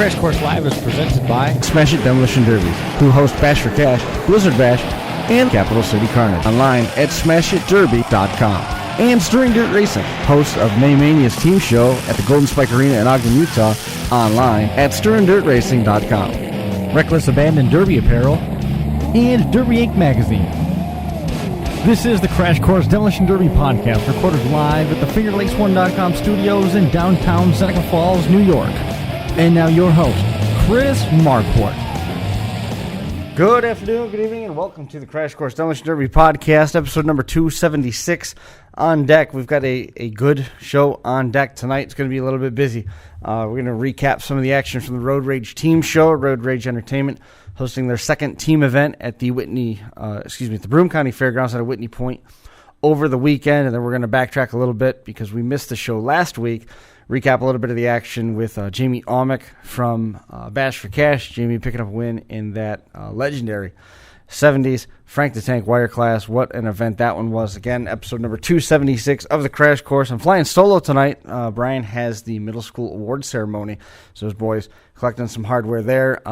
Crash Course Live is presented by Smash It Demolition Derbies, who host Bash for Cash, Blizzard Bash, and Capital City Carnage. Online at smashitderby.com. And Stirring Dirt Racing, hosts of Maymania's team show at the Golden Spike Arena in Ogden, Utah. Online at stirringdirtracing.com. Reckless Abandon Derby Apparel and Derby Inc. Magazine. This is the Crash Course Demolition Derby podcast, recorded live at the FingerLakes1.com studios in downtown Seneca Falls, New York. And now your host, Chris Marquardt. Good afternoon, good evening, and welcome to the Crash Course Demolition Derby podcast, episode number 276 on deck. We've got a good show on deck tonight. It's going to be a little bit busy. We're going to recap some of the action from the Road Rage team show. Road Rage Entertainment hosting their second team event at the the Broome County Fairgrounds at Whitney Point over the weekend, and then we're going to backtrack a little bit because we missed the show last week. Recap a little bit of the action with Jamie Aumick from Bash for Cash. Jamie picking up a win in that legendary 70s Frank the Tank Wire Class. What an event that one was. Again, episode number 276 of the Crash Course. I'm flying solo tonight. Brian has the middle school award ceremony, so his boys collecting some hardware there.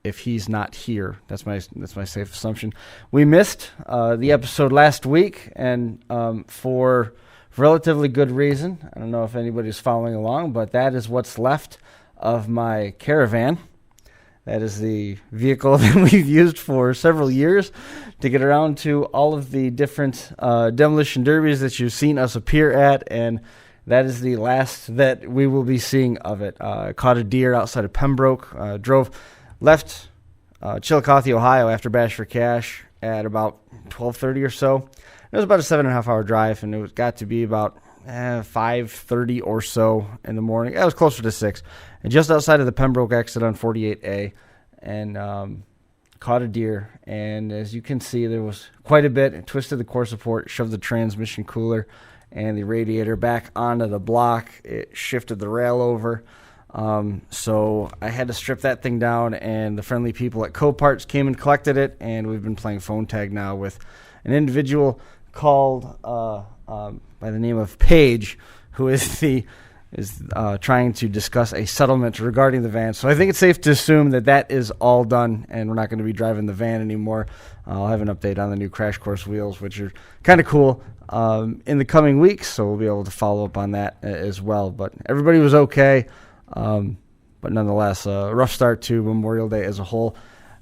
If he's not here, that's my safe assumption. We missed the episode last week, and for relatively good reason. I don't know if anybody's following along, but that is what's left of my Caravan. That is the vehicle that we've used for several years to get around to all of the different demolition derbies that you've seen us appear at, and that is the last that we will be seeing of it. Caught a deer outside of Pembroke, left Chillicothe, Ohio after Bash for Cash at about 12:30 or so. It was about a 7.5-hour drive, and it got to be about 5:30 or so in the morning. It was closer to 6. And just outside of the Pembroke exit on 48A, and caught a deer. And as you can see, there was quite a bit. It twisted the core support, shoved the transmission cooler and the radiator back onto the block. It shifted the rail over. So I had to strip that thing down, and the friendly people at Coparts came and collected it, and we've been playing phone tag now with an individual called by the name of Paige, who is trying to discuss a settlement regarding the van. So I think it's safe to assume that is all done, and we're not going to be driving the van anymore. I'll have an update on the new Crash Course wheels, which are kind of cool, in the coming weeks, so we'll be able to follow up on that as well. But everybody was okay, but nonetheless, a rough start to Memorial Day as a whole.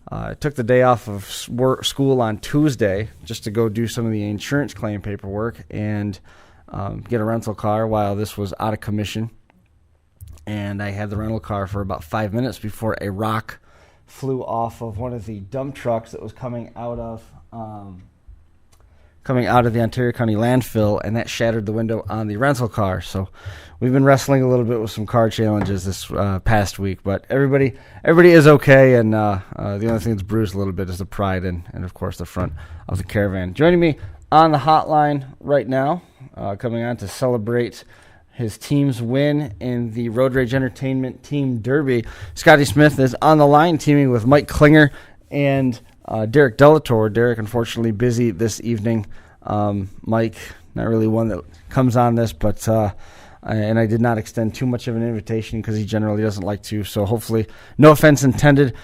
I took the day off of school on Tuesday just to go do some of the insurance claim paperwork and get a rental car while this was out of commission. And I had the rental car for about 5 minutes before a rock flew off of one of the dump trucks that was coming out of the Ontario County landfill, and that shattered the window on the rental car. So we've been wrestling a little bit with some car challenges this past week, but everybody is okay, and the only thing that's bruised a little bit is the pride and of course, the front of the Caravan. Joining me on the hotline right now, coming on to celebrate his team's win in the Road Rage Entertainment Team Derby, Scotty Smith is on the line, teaming with Mike Klinger and Derek Dellatore. Derek, unfortunately, busy this evening. Mike, not really one that comes on this, but and I did not extend too much of an invitation because he generally doesn't like to. So hopefully, no offense intended.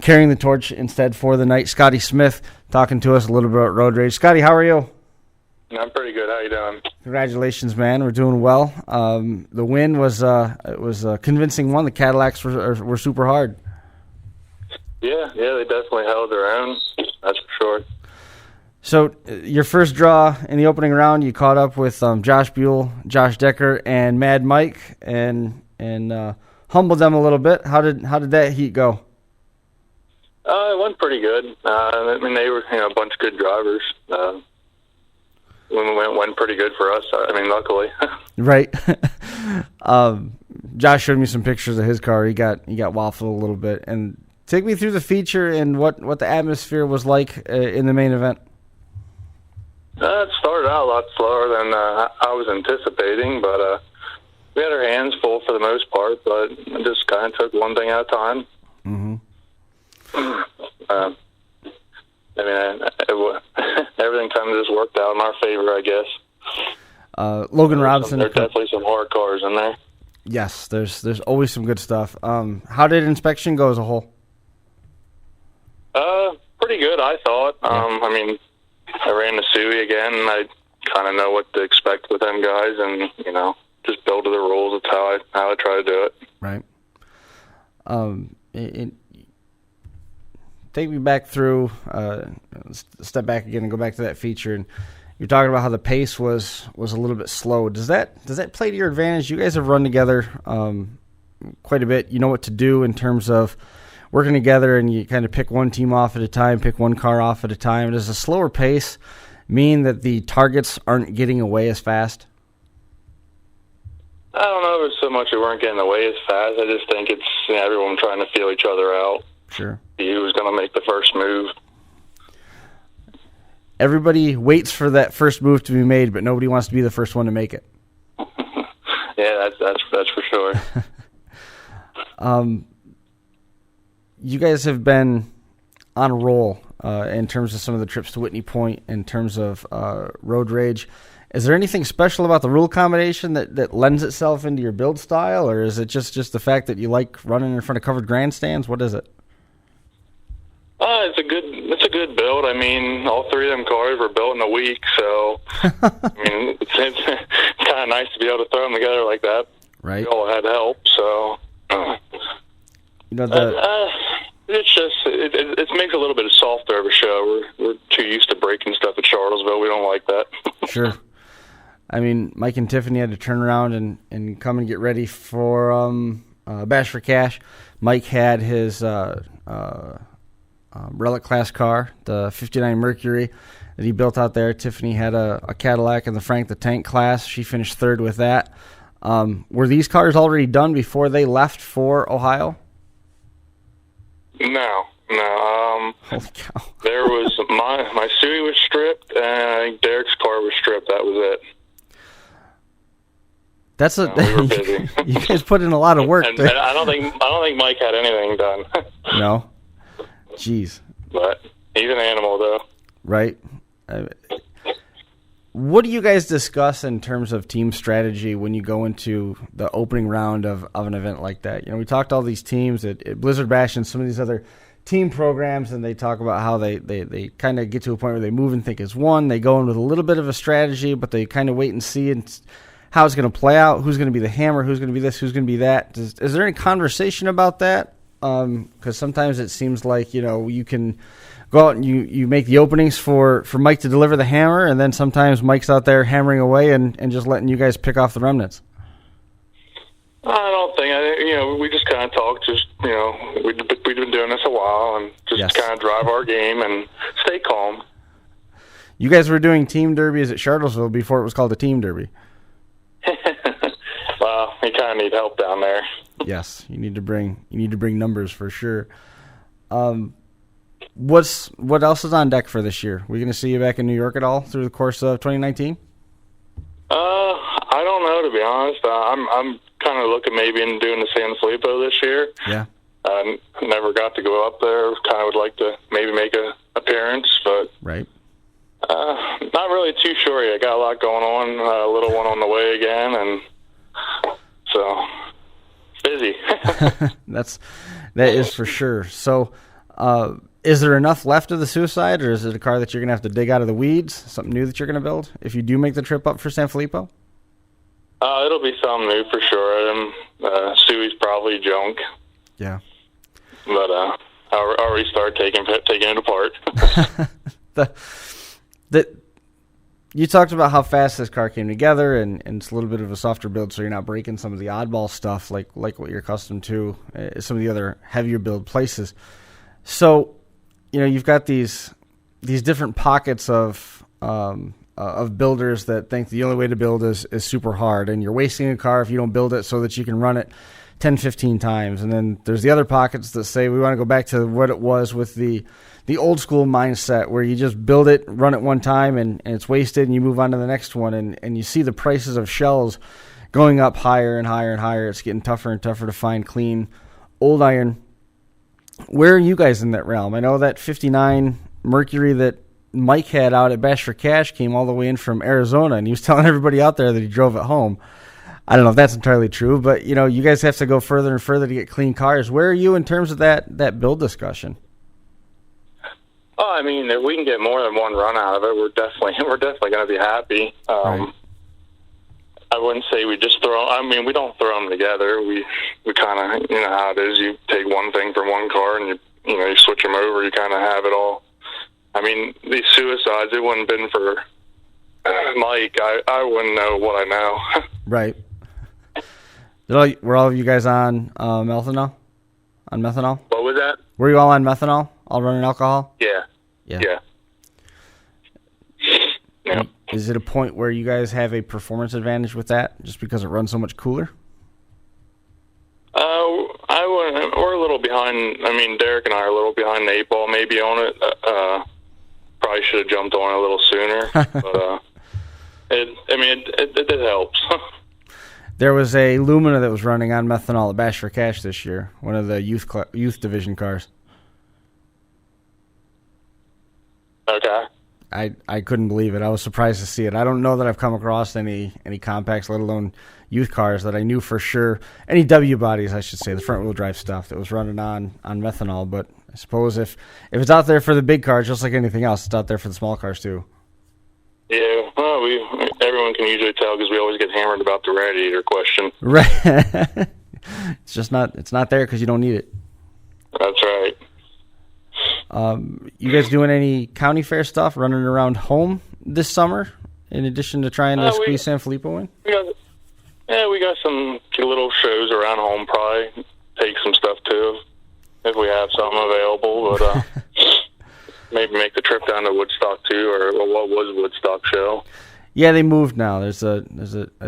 Carrying the torch instead for the night, Scottie Smith, talking to us a little bit about Road Rage. Scotty, how are you? I'm pretty good. How you doing? Congratulations, man. We're doing well. The win was a convincing one. The Cadillacs were super hard. Yeah, they definitely held their own. That's for sure. So your first draw in the opening round, you caught up with Josh Buell, Josh Decker, and Mad Mike, and humbled them a little bit. How did that heat go? It went pretty good. I mean, they were a bunch of good drivers. Went pretty good for us. I mean, luckily. Right. Josh showed me some pictures of his car. He got waffled a little bit. And take me through the feature and what the atmosphere was like in the main event. It started out a lot slower than I was anticipating, but we had our hands full for the most part, but it just kind of took one thing at a time. Mm-hmm. I mean, everything kind of just worked out in our favor, I guess. Logan Robson. There are definitely some hard cars in there. Yes, there's always some good stuff. How did inspection go as a whole? Pretty good, I thought. I mean, I ran the Suey again, and I kind of know what to expect with them guys, and just build to the rules. That's how I try to do it. Right. Take me back through. Step back again and go back to that feature, and you're talking about how the pace was a little bit slow. Does that play to your advantage? You guys have run together quite a bit. You know what to do in terms of working together, and you kind of pick one team off at a time, pick one car off at a time. Does a slower pace mean that the targets aren't getting away as fast? I don't know if it's so much we weren't getting away as fast. I just think it's everyone trying to feel each other out. Sure. See who's going to make the first move. Everybody waits for that first move to be made, but nobody wants to be the first one to make it. Yeah, that's for sure. You guys have been on a roll in terms of some of the trips to Whitney Point, in terms of road rage. Is there anything special about the rule combination that lends itself into your build style, or is it just the fact that you like running in front of covered grandstands? What is it? It's a good build. I mean, all three of them cars were built in a week, so I mean, it's kind of nice to be able to throw them together like that. Right. We all had help, so it's just it makes a little bit of softer of a show. We're too used to breaking stuff at Charlottesville. We don't like that. Sure. I mean, Mike and Tiffany had to turn around and come and get ready for Bash for Cash. Mike had his relic class car, the 59 Mercury that he built out there. Tiffany had a Cadillac in the Frank the Tank class. She finished third with that. Were these cars already done before they left for Ohio? No. Holy cow. There was my Suey was stripped, and I think Derek's car was stripped. That was it. That's we were busy. You guys put in a lot of work. And I don't think Mike had anything done. No. Jeez. But he's an animal, though. Right. What do you guys discuss in terms of team strategy when you go into the opening round of an event like that? We talked to all these teams at Blizzard Bash and some of these other team programs, and they talk about how they kind of get to a point where they move and think it's one. They go in with a little bit of a strategy, but they kind of wait and see how it's going to play out, who's going to be the hammer, who's going to be this, who's going to be that. Is there any conversation about that? Because sometimes it seems like, you can go out and you make the openings for Mike to deliver the hammer, and then sometimes Mike's out there hammering away and just letting you guys pick off the remnants. I don't think. We just kind of talk. We've been doing this a while, and just kind of drive our game and stay calm. You guys were doing team derbies at Charlottesville before it was called a team derby. Well, you kind of need help down there. Yes, you need to bring numbers for sure. What else is on deck for this year? We're going to see you back in New York at all through the course of 2019? I don't know, to be honest. I'm kind of looking maybe into doing the San Filippo this year. Yeah. Never got to go up there. Kind of would like to maybe make an appearance, but right. Not really too sure yet. Got a lot going on. A little one on the way again, and so busy. That is for sure. So, is there enough left of the Suicide, or is it a car that you're going to have to dig out of the weeds? Something new that you're going to build if you do make the trip up for San Filippo? It'll be something new for sure. Suey's probably junk. Yeah. But I'll already start taking it apart. You talked about how fast this car came together, and it's a little bit of a softer build, so you're not breaking some of the oddball stuff like what you're accustomed to some of the other heavier build places. So, you've got these different pockets of builders that think the only way to build is super hard, and you're wasting a car if you don't build it so that you can run it 10, 15 times. And then there's the other pockets that say we want to go back to what it was with the old school mindset, where you just build it, run it one time, and it's wasted, and you move on to the next one. And you see the prices of shells going up higher and higher and higher. It's getting tougher and tougher to find clean old iron. Where are you guys in that realm? I know that 59 Mercury that Mike had out at Bash for Cash came all the way in from Arizona, and he was telling everybody out there that he drove it home. I don't know if that's entirely true, but you guys have to go further and further to get clean cars. Where are you in terms of that build discussion? Oh, I mean, if we can get more than one run out of it, we're definitely going to be happy. Right. I wouldn't say we just throw. I mean, we don't throw them together. We kind of, how it is. You take one thing from one car and you switch them over. You kind of have it all. I mean, these suicides. It wouldn't have been for Mike. I wouldn't know what I know. Right. Were all of you guys on methanol? On methanol? What was that? Were you all on methanol? All running alcohol? Yeah. Yeah. Is it a point where you guys have a performance advantage with that, just because it runs so much cooler? We're a little behind. I mean, Derek and I are a little behind the 8 ball maybe on it. Probably should have jumped on it a little sooner. But it helps. There was a Lumina that was running on methanol at Bash for Cash this year, one of the youth division cars. Okay. I couldn't believe it. I was surprised to see it. I don't know that I've come across any compacts, let alone youth cars, that I knew for sure. Any W bodies, I should say, the front wheel drive stuff that was running on methanol. But I suppose if it's out there for the big cars, just like anything else, it's out there for the small cars too. Yeah, well, everyone can usually tell because we always get hammered about the radiator question. Right. It's not there because you don't need it. That's right. You guys doing any county fair stuff, running around home this summer, in addition to trying to squeeze San Filippo in? We got some little shows around home. Probably take some stuff too if we have something available. But maybe make the trip down to Woodstock too, or what was Woodstock show? Yeah, they moved now. There's a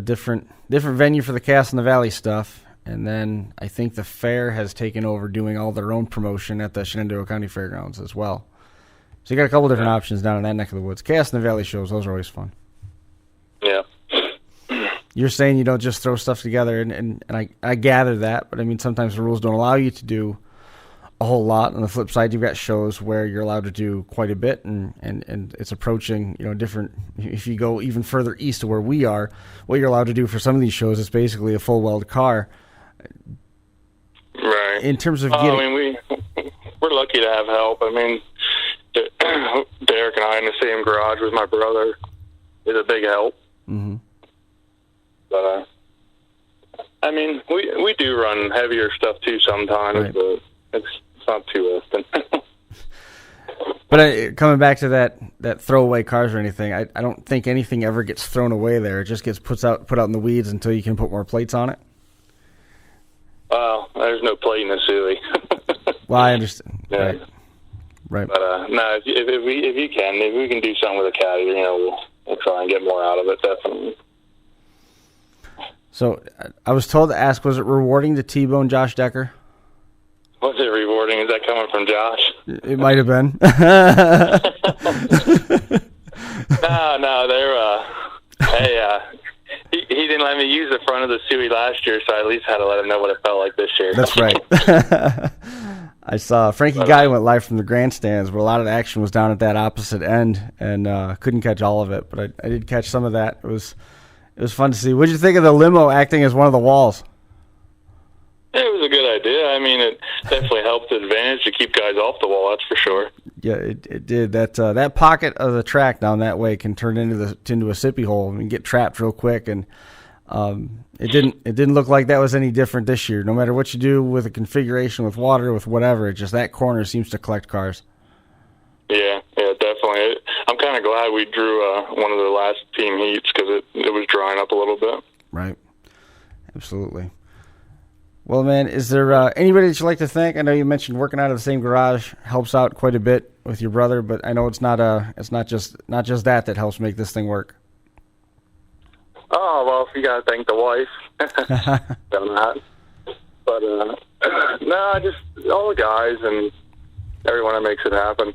different venue for the Cass in the Valley stuff. And then I think the fair has taken over doing all their own promotion at the Shenandoah County Fairgrounds as well. So you got a couple different options down in that neck of the woods. Chaos in the Valley shows, those are always fun. Yeah. You're saying you don't just throw stuff together, and I gather that, but I mean sometimes the rules don't allow you to do a whole lot. On the flip side, you've got shows where you're allowed to do quite a bit, and it's approaching different. If you go even further east to where we are, what you're allowed to do for some of these shows is basically a full weld car. Right. In terms of getting... I mean, we're lucky to have help. I mean, Derek and I in the same garage with my brother is a big help. Mm-hmm. But, I mean, we do run heavier stuff too sometimes, right. But it's not too often. But coming back to that throwaway cars or anything, I don't think anything ever gets thrown away there. It just gets put out in the weeds until you can put more plates on it. Well, there's no plate in the Suey. Well, I understand. Yeah. Right. But no, if we can do something with a caddy, we'll try and get more out of it, definitely. So I was told to ask, was it rewarding to T-bone Josh Decker? Was it rewarding? Is that coming from Josh? It might have been. No, they're he didn't let me use the front of the Suey last year, so I at least had to let him know what it felt like this year. That's right. I saw Frankie Guy went live from the grandstands, where a lot of the action was down at that opposite end, and couldn't catch all of it, but I did catch some of that. It was fun to see. What did you think of the limo acting as one of the walls? It was a good idea. I mean, it definitely helped the advantage to keep guys off the wall, that's for sure. Yeah, it did. That pocket of the track down that way can turn into a sippy hole and get trapped real quick. And it didn't look like that was any different this year. No matter what you do with a configuration, with water, with whatever, just that corner seems to collect cars. Yeah, definitely. I'm kind of glad we drew one of the last team heats because it was drying up a little bit. Right. Absolutely. Well, man, is there anybody that you'd like to thank? I know you mentioned working out of the same garage helps out quite a bit with your brother, but I know it's not just that helps make this thing work. Oh, well, you got to thank the wife on that. But no, just all the guys and everyone that makes it happen.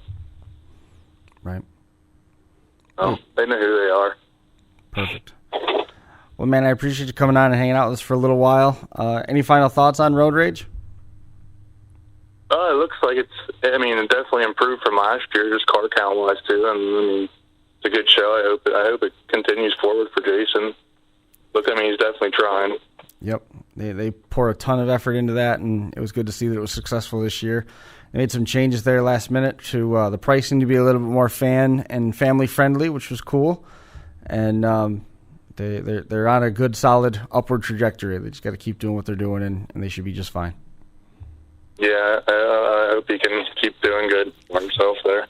Right. Oh, they know who they are. Perfect. Well, man, I appreciate you coming on and hanging out with us for a little while. Any final thoughts on Road Rage? It looks like it definitely improved from last year, just car count-wise, too. And, I mean, it's a good show. I hope it continues forward for Jason. he's definitely trying. Yep. They pour a ton of effort into that, and it was good to see that it was successful this year. They made some changes there last minute to the pricing to be a little bit more fan and family friendly, which was cool. And they're on a good, solid upward trajectory. They just got to keep doing what they're doing, and they should be just fine. Yeah, I hope he can keep doing good for himself there.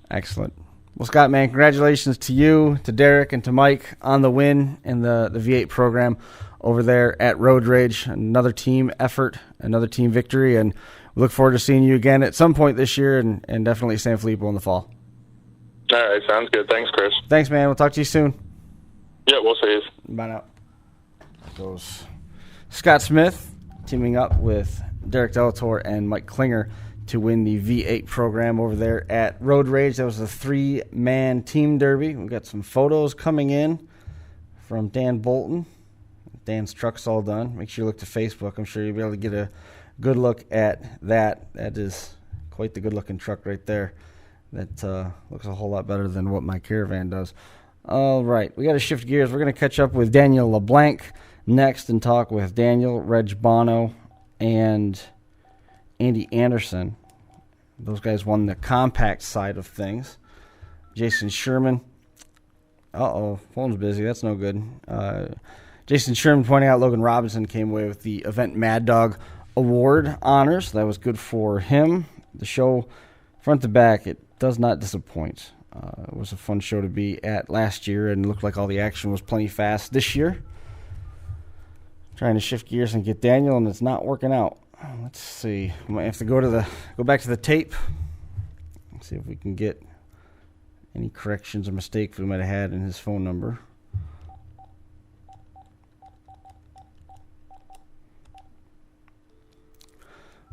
Excellent. Well, Scott, man, congratulations to you, to Derek, and to Mike on the win in the V8 program over there at Road Rage. Another team effort, another team victory, and we look forward to seeing you again at some point this year and definitely San Filippo in the fall. All right, sounds good. Thanks, Chris. Thanks, man. We'll talk to you soon. Yeah, we'll see you. Bye now. Goes Scott Smith teaming up with Derek Dellatore and Mike Klinger to win the V8 program over there at Road Rage. That was a 3-man team derby. We've got some photos coming in from Dan Bolton. Dan's truck's all done. Make sure you look to Facebook. I'm sure you'll be able to get a good look at that. That is quite the good-looking truck right there. That looks a whole lot better than what my Caravan does. All right, we got to shift gears. We're going to catch up with Daniel LeBlanc next and talk with Daniel, Reg Bonneau, and Andy Anderson. Those guys won the compact side of things. Jason Sherman. Phone's busy. That's no good. Jason Sherman pointing out Logan Robinson came away with the Event Mad Dog Award honors. That was good for him. The show, front to back, it does not disappoint. It was a fun show to be at last year, and it looked like all the action was plenty fast this year. Trying to shift gears and get Daniel, and it's not working out. Let's see. We might have to go back to the tape. See if we can get any corrections or mistakes we might have had in his phone number.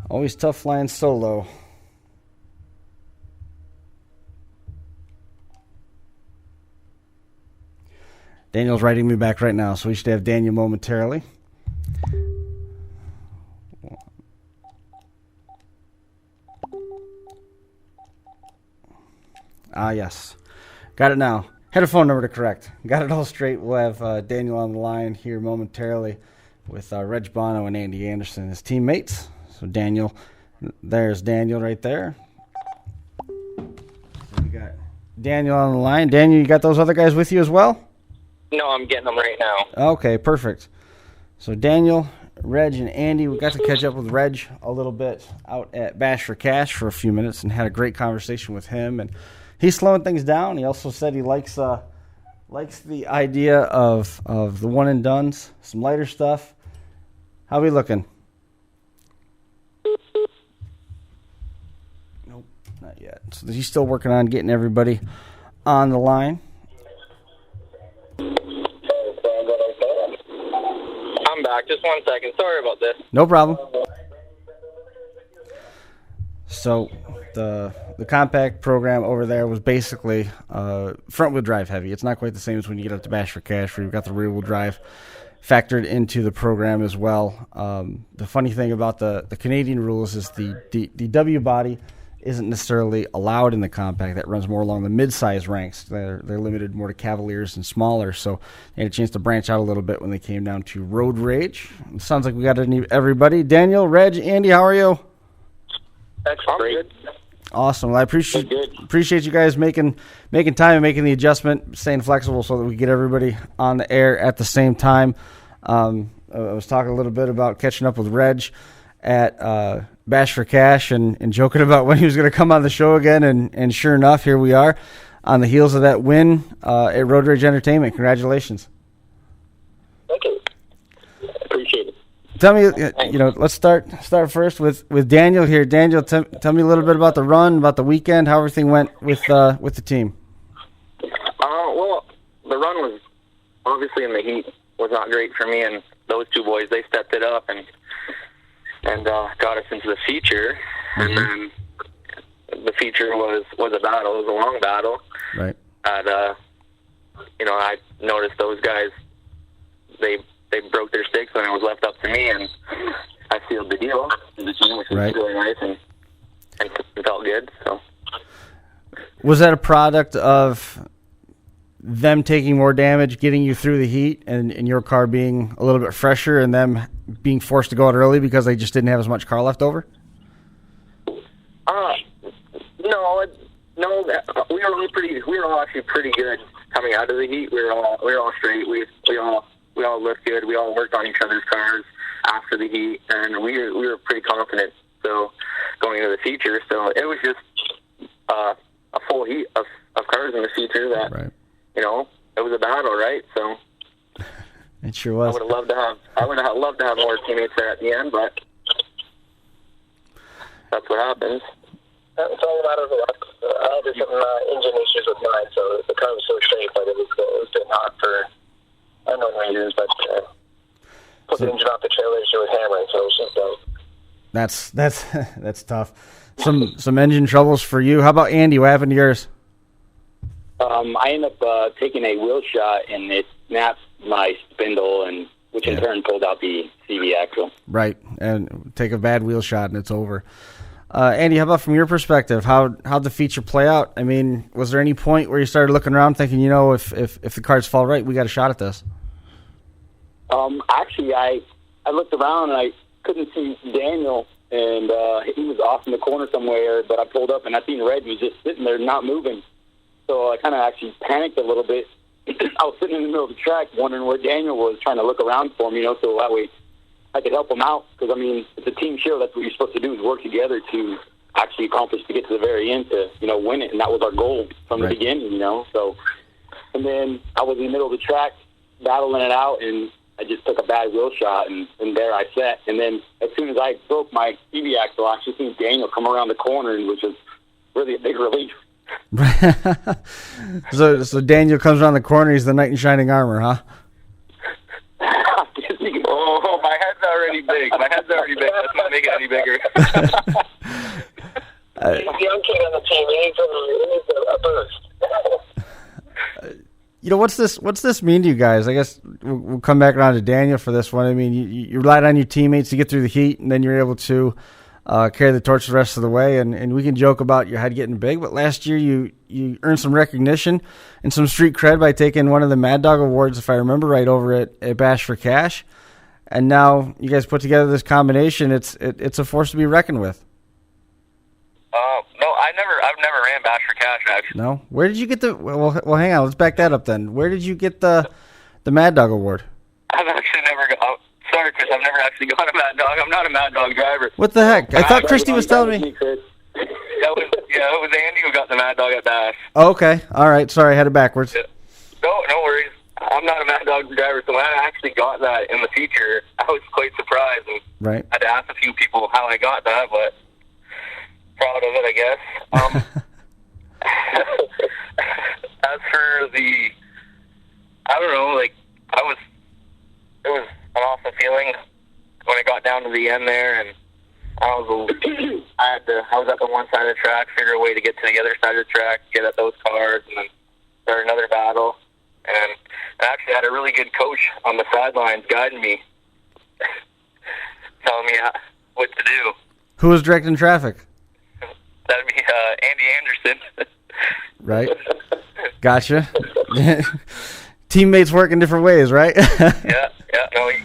Always tough flying solo. Daniel's writing me back right now, so we should have Daniel momentarily. Yes. Got it now. Had a phone number to correct. Got it all straight. We'll have Daniel on the line here momentarily with Reg Bonneau and Andy Anderson, his teammates. So Daniel, there's Daniel right there. So we got Daniel on the line. Daniel, you got those other guys with you as well? No, I'm getting them right now. Okay, perfect. So Daniel, Reg, and Andy, we got to catch up with Reg a little bit out at Bash for Cash for a few minutes and had a great conversation with him. And he's slowing things down. He also said he likes the idea of the one and dones, some lighter stuff. How we looking? Nope, not yet. So he's still working on getting everybody on the line. I'm back. Just 1 second. Sorry about this. No problem. So the compact program over there was basically front-wheel drive heavy. It's not quite the same as when you get up to Bash for Cash, where you've got the rear-wheel drive factored into the program as well. The funny thing about the Canadian rules is the W body isn't necessarily allowed in the compact. That runs more along the mid-size ranks. They're limited more to Cavaliers and smaller, so they had a chance to branch out a little bit when they came down to Road Rage. It sounds like we got everybody. Daniel, Reg, Andy, how are you? That's great. Awesome. Well, I appreciate you guys making time and making the adjustment, staying flexible so that we get everybody on the air at the same time. I was talking a little bit about catching up with Reg at Bash for Cash and joking about when he was going to come on the show again, and sure enough, here we are on the heels of that win at Road Rage Entertainment. Congratulations. Thank you. Appreciate it. Tell me, let's start first with Daniel here. Daniel, tell me a little bit about the run, about the weekend, how everything went with the team. Well, the run was obviously in the heat was not great for me, and those two boys, they stepped it up and got us into the feature. Mm-hmm. And then the feature was a battle. It was a long battle. Right. And I noticed those guys, they broke their sticks when it was left up to me, and I sealed the deal in the team, which was right. really nice and it felt good. So, was that a product of them taking more damage, getting you through the heat, and your car being a little bit fresher, and them being forced to go out early because they just didn't have as much car left over? No, we were all actually pretty good coming out of the heat. We were all straight. We all looked good. We all worked on each other's cars after the heat, and we were pretty confident. So going into the feature, so it was just a full heat of cars in the feature that right. It was a battle, right? So it sure was. I would have loved to have more teammates there at the end, but that's what happens. It's all a matter of luck. I had some engine issues with mine, so the car was so straight, but it was getting hot for unknown reasons. But put the engine off the trailer, she was hammering, so it was just done. That's tough. Some engine troubles for you. How about Andy? What happened to yours? I ended up taking a wheel shot, and it snapped my spindle, and which in turn pulled out the CV axle. Right, and take a bad wheel shot, and it's over. Andy, how about from your perspective? How'd the feature play out? I mean, was there any point where you started looking around thinking, if the cards fall right, we got a shot at this? Actually, I looked around, and I couldn't see Daniel, and he was off in the corner somewhere, but I pulled up, and I seen Reg was just sitting there not moving. So I kind of actually panicked a little bit. I was sitting in the middle of the track wondering where Daniel was, trying to look around for him, so that way I could help him out. Because, it's a team show. That's what you're supposed to do, is work together to actually accomplish, to get to the very end, to, win it. And that was our goal from the beginning, So, and then I was in the middle of the track battling it out, and I just took a bad wheel shot, and there I sat. And then as soon as I broke my CV axle, I actually seen Daniel come around the corner, which was really a big relief. So Daniel comes around the corner. He's the knight in shining armor, huh? Oh, my head's already big. Let's not make it any bigger. Young kid on the team. He needs a boost. What's this mean to you guys? I guess we'll come back around to Daniel for this one. I mean, you relied on your teammates to get through the heat, and then you're able to carry the torch the rest of the way. And we can joke about your head getting big, but last year you earned some recognition and some street cred by taking one of the Mad Dog Awards, if I remember right, over at Bash for Cash. And now you guys put together this combination. It's a force to be reckoned with. No, I've never ran Bash for Cash, actually. No? Where did you get the... Well, hang on. Let's back that up then. Where did you get the Mad Dog Award? I've actually never got... Sorry, Chris, I've never actually got a Mad Dog. I'm not a Mad Dog driver. What the heck? I thought Christy was telling me... It was Andy who got the Mad Dog at Bash. Oh, okay. All right. Sorry, I had it backwards. Yeah. No worries. I'm not a Mad Dog driver, so when I actually got that in the feature, I was quite surprised. And right. I had to ask a few people how I got that, but proud of it, I guess. As for the, I don't know, it was an awesome feeling when I got down to the end there, and I was at the one side of the track, figure a way to get to the other side of the track, get at those cars, and then start another battle. And I actually had a really good coach on the sidelines guiding me, telling me what to do. Who was directing traffic? That'd be Andy Anderson. Right. Gotcha. Teammates work in different ways, right? Yeah. No, he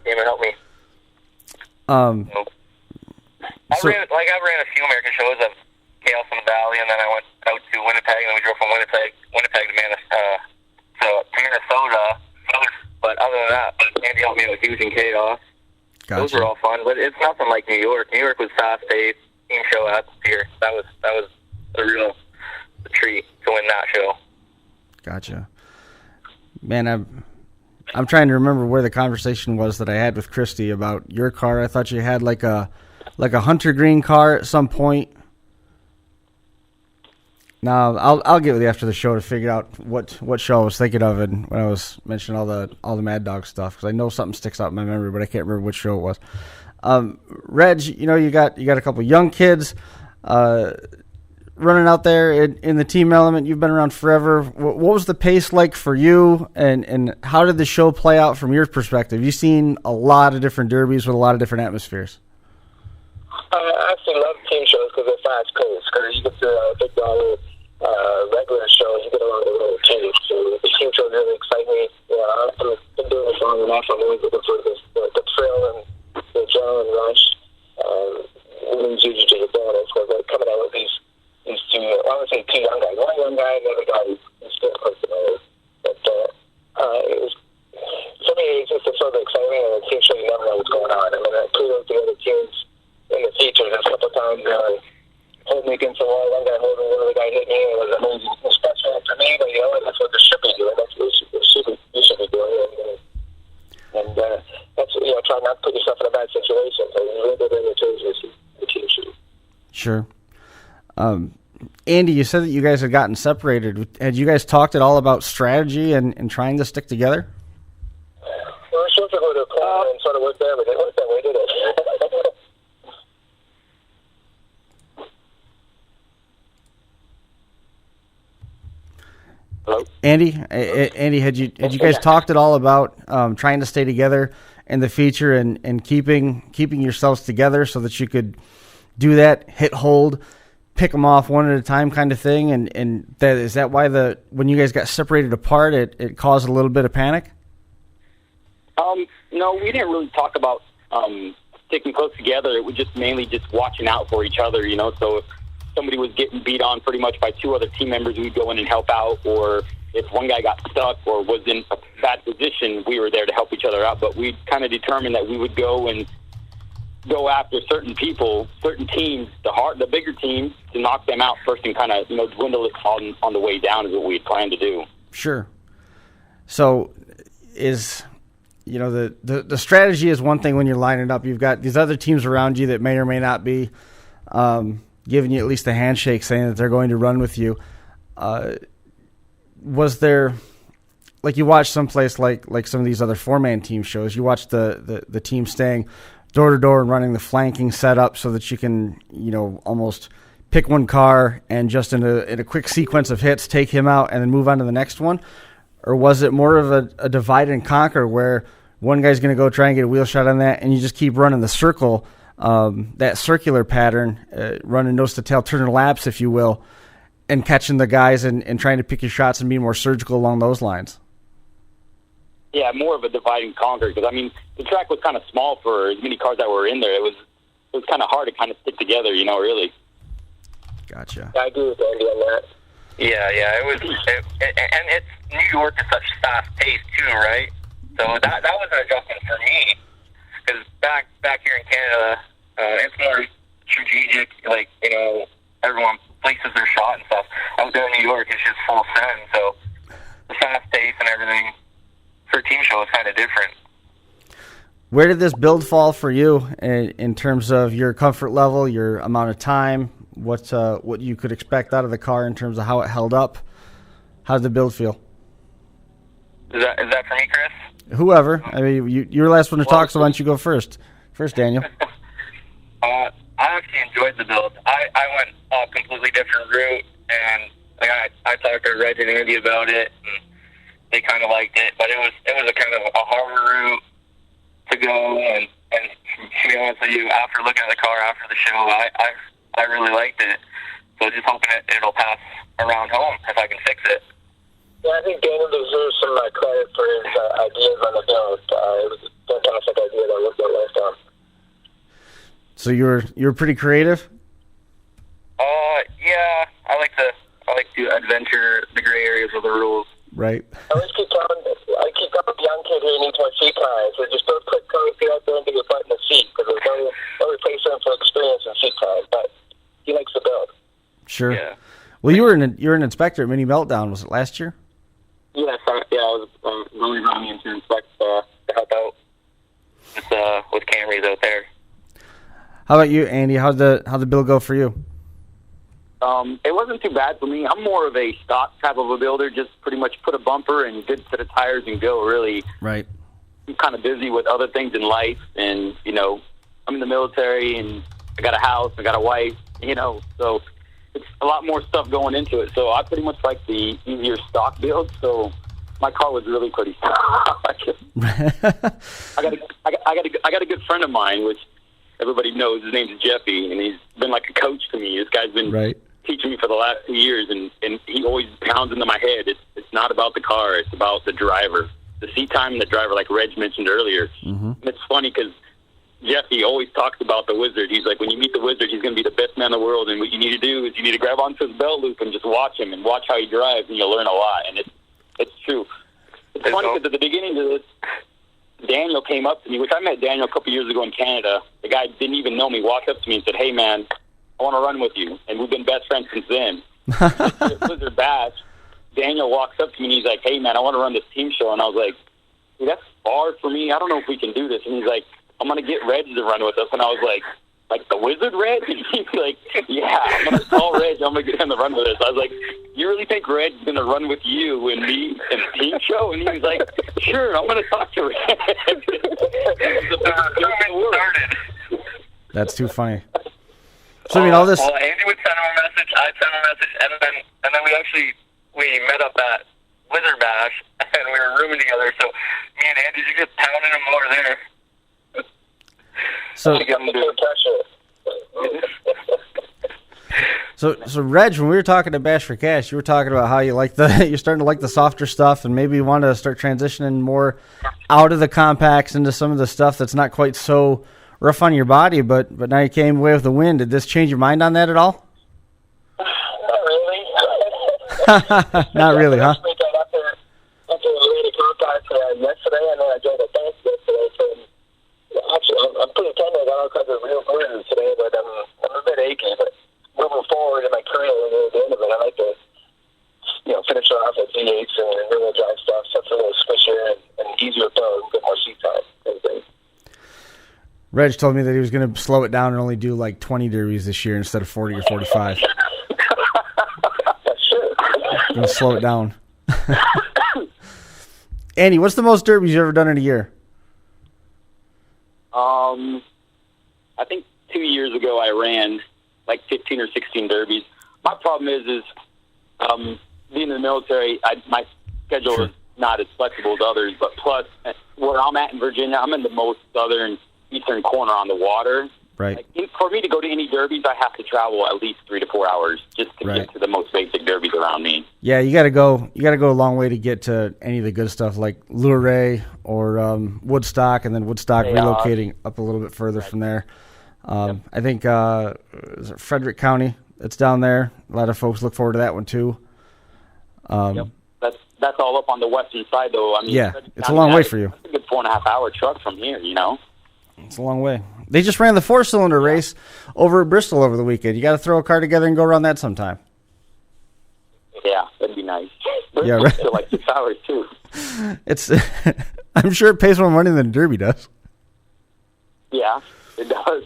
came and helped me. I ran a few American shows at Chaos in the Valley, and then I went out to Winnipeg, and then we drove from Winnipeg to Minnesota. But other than that, Andy helped me with Huge and Chaos. Gotcha. Those were all fun, but it's nothing like New York. New York was fast-paced, team show atmosphere. That was a real treat to win that show. Gotcha. Man, I'm trying to remember where the conversation was that I had with Christy about your car. I thought you had like a hunter green car at some point. Now I'll get with you after the show to figure out what show I was thinking of, and when I was mentioning all the Mad Dog stuff, because I know something sticks out in my memory, but I can't remember which show it was. Reg, you got a couple young kids running out there in the team element. You've been around forever. What was the pace like for you, and how did the show play out from your perspective? You've seen a lot of different derbies with a lot of different atmospheres. I actually love team shows because they're fast-paced. Because you get to big dollar regular shows, you get a lot of little teams. So always looking for the thrill and the adrenaline rush. Leads you to the bonus. So they're coming out with these two, I would say two young guys. One young guy and the other guy is still close to my. But it was, for me, it's just sort of exciting, and it seems like you never know what's going on. I mean, kudos to the other teams in the features. There's a couple of times holding me against the wall, one guy holding one other guy hit me. It was amazing, special for me, but that's what this should be doing. That's what you should be doing. And that's, try not to put yourself in a bad situation. So you really did the team shoot. Sure. Andy, you said that you guys had gotten separated. Had you guys talked at all about strategy and trying to stick together? We were supposed to go to a corner and sort of work there, but it didn't work that way, did it? Hello? Andy, had you guys talked at all about trying to stay together in the feature and keeping yourselves together so that you could do that, hit hold, pick them off one at a time kind of thing? And is that why when you guys got separated apart, it caused a little bit of panic? No, we didn't really talk about sticking close together. It was just mainly just watching out for each other, So if somebody was getting beat on pretty much by two other team members, we'd go in and help out. Or if one guy got stuck or was in a bad position, we were there to help each other out. But we kind of determined that we would go after certain people, certain teams, the bigger teams, to knock them out first and kind of, dwindle it on the way down is what we had planned to do. Sure. So the strategy is one thing when you're lining up. You've got these other teams around you that may or may not be giving you at least a handshake saying that they're going to run with you. Was there, like you watch someplace like some of these other four-man team shows, you watch the team staying door-to-door and running the flanking setup so that you can, almost pick one car and just in a quick sequence of hits, take him out and then move on to the next one? Or was it more of a divide and conquer where one guy's going to go try and get a wheel shot on that and you just keep running the circle, that circular pattern, running nose to tail, turning laps, if you will, and catching the guys and trying to pick your shots and be more surgical along those lines? Yeah, more of a divide and conquer, because, the track was kind of small for as many cars that were in there. It was kind of hard to kind of stick together, really. Gotcha. I agree with Andy on that. Yeah, it was, and it's New York is such fast pace too, right? So that was an adjustment for me, because back here in Canada, it's more strategic. Like everyone places their shot and stuff. Out there in New York, it's just full send. So the fast pace and everything for a team show is kind of different. Where did this build fall for you in terms of your comfort level, your amount of time, what you could expect out of the car in terms of how it held up? How did the build feel? Is that for me, Chris? Whoever. You're the last one to talk, so why don't you go first? First, Daniel. I actually enjoyed the build. I went a completely different route, and I talked to Reg and Andy about it, and they kind of liked it. But it was a kind of a harder route to go, and to be honest with you, after looking at the car after the show, I really liked it. So just hoping it'll pass around home if I can fix it. Yeah, I think Daniel deserves some credit for his ideas on the build. It was a fantastic idea that I looked at last time. So you were pretty creative? Yeah, I like to adventure the gray areas of the rules. Right. I always keep telling the young kid here needs more seat time. So just don't put get out there and get your butt in the seat, because there's no replacement for experience and seat time. But he likes the build. Sure. Yeah. Well, you were an inspector at Mini Meltdown. Was it last year? Yes, I was really running to inspect to help out With Camrys out there. How about you, Andy? How'd the build go for you? It wasn't too bad for me. I'm more of a stock type of a builder, just pretty much put a bumper and good set of tires and go, really. Right. I'm kind of busy with other things in life, and, I'm in the military, and I got a house, I got a wife, so it's a lot more stuff going into it. So I pretty much like the easier stock build, so my car was really pretty stock. I got a good friend of mine, which everybody knows. His name's Jeffy, and he's been like a coach to me. This guy's been teaching me for the last 2 years, and he always pounds into my head, it's not about the car, it's about the driver. the seat time and the driver, like Reg mentioned earlier. Mm-hmm. It's funny because Jesse always talks about the Wizard. He's like, when you meet the Wizard, he's going to be the best man in the world, and what you need to do is you need to grab onto his belt loop and just watch him and watch how he drives, and you'll learn a lot. And it's true. It's funny because at the beginning of this, Daniel came up to me, which I met Daniel a couple years ago in Canada. The guy didn't even know me, walked up to me and said, "Hey, man, I want to run with you." And we've been best friends since then. Blizzard Bash, Daniel walks up to me and he's like, "Hey, man, I want to run this team show." And I was like, "Dude, that's far for me. I don't know if we can do this." And he's like, "I'm going to get Reg to run with us." And I was like the Wizard Reg? And he's like, "Yeah, I'm going to call Reg. I'm going to get him to run with us." I was like, "You really think Reg's going to run with you and me in the team show?" And he was like, "Sure, I'm going to talk to Reg." That's too funny. So, I mean, all this... Well, Andy would send him a message, I'd send him a message, and then we met up at Wizard Bash, and we were rooming together, so me and Andy just pounding him more there. So Reg, when we were talking to Bash for Cash, you were talking about how you like you're starting to like the softer stuff, and maybe you want to start transitioning more out of the compacts into some of the stuff that's not quite so rough on your body. But now you came away with the win. Did this change your mind on that at all? Not really. Not really, huh? After the contact yesterday, and then I joined the dance yesterday, so actually, I'm pretty tender. I got all kinds of real bruises today, but I'm a bit achy. But moving forward in my career, at the end of it, I like to, finish it off at V8s and rear-wheel drive stuff. So it's a little squishier and easier to a bit more seat time. Reg told me that he was going to slow it down and only do like 20 derbies this year instead of 40 or 45. That's true. Going to slow it down. Andy, what's the most derbies you've ever done in a year? I think 2 years ago I ran like 15 or 16 derbies. My problem is being in the military, my schedule is not as flexible as others, but plus where I'm at in Virginia, I'm in the most eastern corner on the water. Right. Like, for me to go to any derbies, I have to travel at least 3 to 4 hours just to get to the most basic derbies around me. Yeah, you got to go a long way to get to any of the good stuff like Luray or Woodstock, and then Woodstock relocating up a little bit further from there. I think is it Frederick County? It's down there. A lot of folks look forward to that one too. That's all up on the western side, though. I mean, it's a long way for you. It's a good 4.5 hour truck from here. It's a long way. They just ran the 4-cylinder race over at Bristol over the weekend. You got to throw a car together and go around that sometime. Yeah, that'd be nice. Yeah, right. Still like 6 hours too. It's. I'm sure it pays more money than a Derby does. Yeah, it does.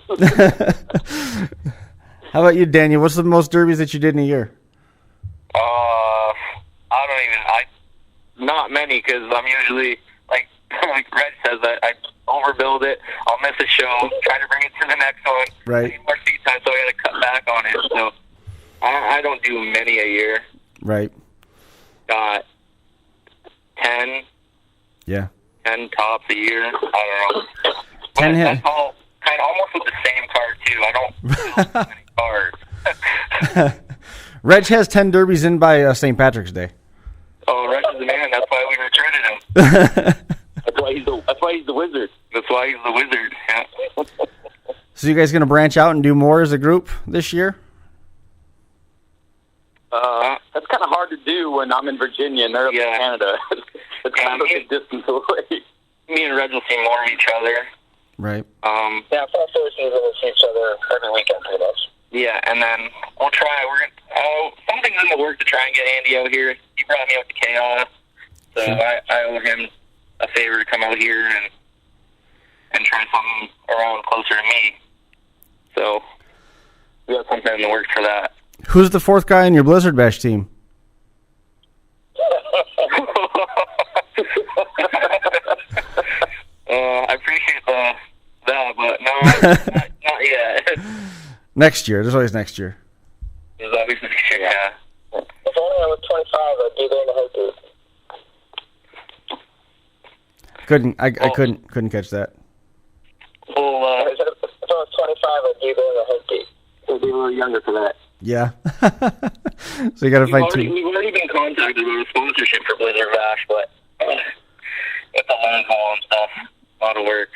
How about you, Daniel? What's the most derbies that you did in a year? Not many, because I'm usually, like Reg says, I overbuild it. I'll miss a show, try to bring it to the next one. Right. I need more seat time, so I got to cut back on it. So I don't do many a year. Right. Got 10. Yeah. 10 tops a year. I don't know. 10 hit. That's all kind of almost with the same car, too. I don't build many cars. Reg has 10 derbies in by St. Patrick's Day. Oh, Reg is the man. That's why we recruited him. That's why he's the Wizard. That's why he's the Wizard. Yeah. So you guys going to branch out and do more as a group this year? That's kind of hard to do when I'm in Virginia and they're up in Canada. It's kind of a distance away. Me and Reg will see more of each other. Right. Yeah, for the first season, we'll see each other every weekend pretty much. Yeah, and then we'll try. Something's in the work to try and get Andy out here. He brought me out to Chaos, so I owe him a favor to come out here and try something around closer to me. So we got something in the works for that. Who's the fourth guy in your Blizzard Bash team? I appreciate that, but no, not yet. Next year. There's always next year. There's always next year, yeah. If only I was 25, I'd be there in a heartbeat. I couldn't catch that. Well, If I was 25, I'd be there in a heartbeat. We'll be a little younger for that. Yeah. So you got to find two. We've already been contacted about a sponsorship for Blizzard Bash, but it's a long haul and stuff. A lot of work.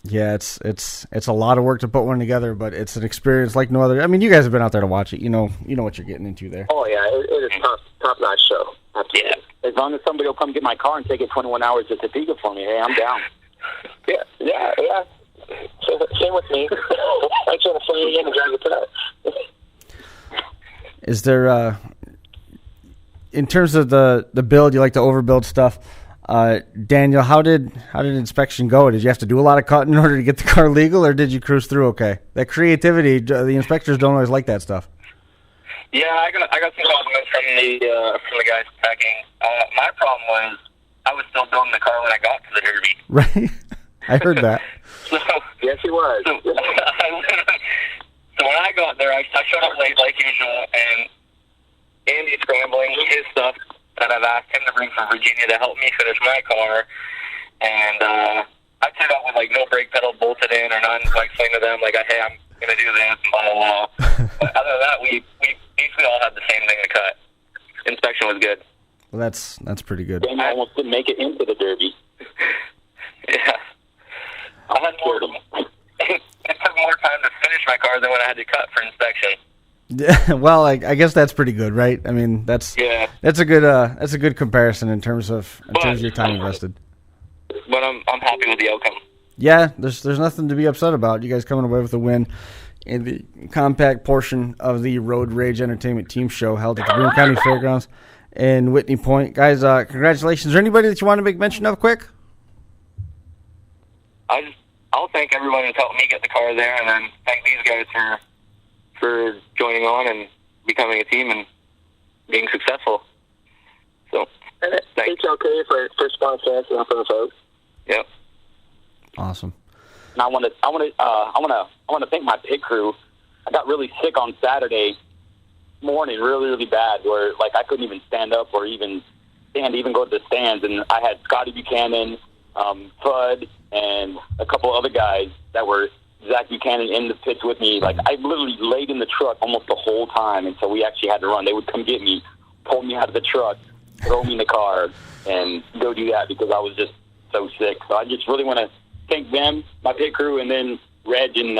Yeah, it's a lot of work to put one together, but it's an experience like no other. I mean, you guys have been out there to watch it. You know what you're getting into there. Oh yeah, it is top-notch show. Yeah. As long as somebody will come get my car and take it 21 hours to Topeka for me, hey, I'm down. Yeah. Same with me. I try to fly in and drive the car. Is there, in terms of the build, you like to overbuild stuff? Daniel, how did inspection go? Did you have to do a lot of cutting in order to get the car legal, or did you cruise through okay? That creativity, the inspectors don't always like that stuff. Yeah, I got some compliments from the guys packing. My problem was I was still building the car when I got to the Derby. Right, I heard that. So Yes, he was. So when I got there, I showed up late like usual, and Andy's scrambling his stuff that I've asked him to bring from Virginia to help me finish my car, and I took out with like no brake pedal bolted in or none. So I explained to them like, hey, I'm gonna do this and blah blah blah. But other than that, we basically all had the same thing to cut. Inspection was good. Well, that's pretty good. Daniel almost didn't make it into the Derby. Yeah. I had more. It took more time to finish my car than when I had to cut for inspection. Yeah, well, I guess that's pretty good, right? I mean, that's a good comparison in terms of your time invested. But I'm happy with the outcome. Yeah, there's nothing to be upset about. You guys coming away with a win in the compact portion of the Road Rage Entertainment Team Show held at the Green County Fairgrounds in Whitney Point. Guys, congratulations. Is there anybody that you want to make mention of quick? I'll thank everyone who's helped me get the car there, and then thank these guys for joining on and becoming a team and being successful. So, thanks. HLK for sponsoring us and helping us out. Yep. Awesome. And I want to thank my pit crew. I got really sick on Saturday morning, really, really bad, where like I couldn't even stand up or even go to the stands. And I had Scotty Buchanan, Fudd, and a couple other guys that were Zach Buchanan in the pits with me. Like I literally laid in the truck almost the whole time until we actually had to run. They would come get me, pull me out of the truck, throw me in the car, and go do that because I was just so sick. So I just really want to thank them, my pit crew, and then Reg and